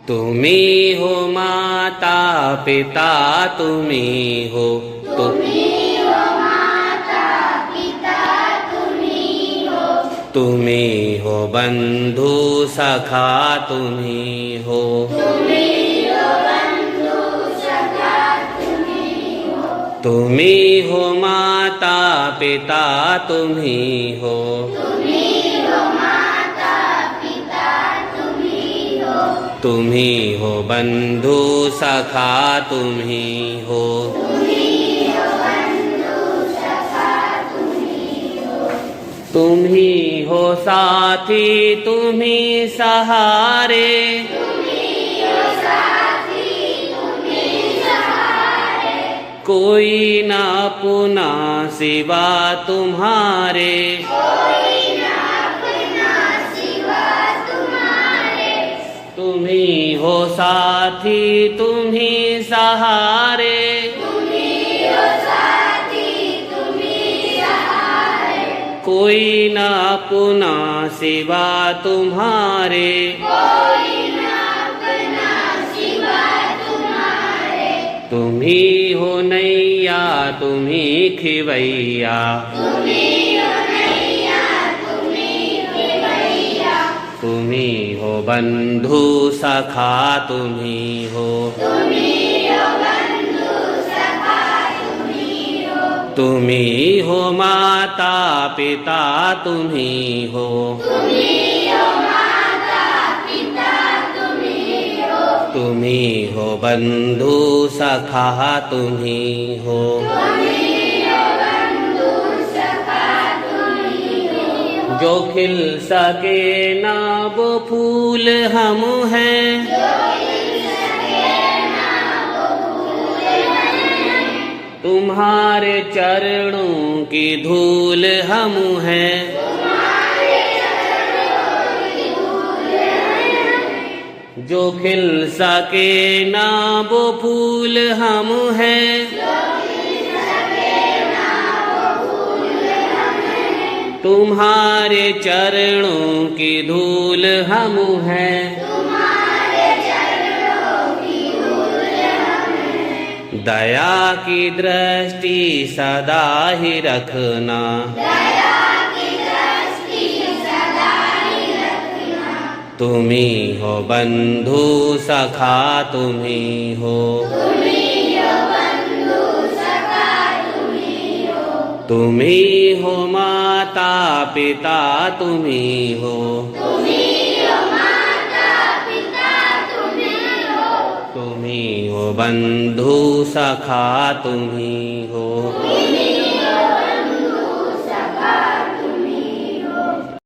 तुम्ही हो माता पिता, तुम्ही हो तुम्ही हो बंधु सखा, तुम्ही हो तुम्ही हो माता पिता, तुम्ही हो तुम्ही हो बंधु सखा, तुम्ही हो तुम्ही हो साथी, तुम्ही सहारे, कोई ना अपना सिवा तुम्हारे, तुम्ही हो साथी, तुम्ही सहारे, कोई ना अपना सिवा तुम्हारे, तुम्ही हो नैया, तुम्ही खिवैया, तुम्ही हो बंधु सखा, तुम्ही हो तुम्ही हो माता पिता, तुम्ही हो तुम्ही हो बंधु सखा, तुम्ही हो जो खिल सके ना वो फूल हम हैं, तुम्हारे चरणों की धूल हम हैं, जो खिल सके ना वो फूल हम हैं, तुम्हारे चरणों की धूल हम हैं, दया की दृष्टि सदा ही रखना, तुम्ही हो बंधु सखा, तुम्ही हो तुम्ही हो माता पिता, तुम्ही हो तुम्ही हो बंधु सखा, तुम्ही हो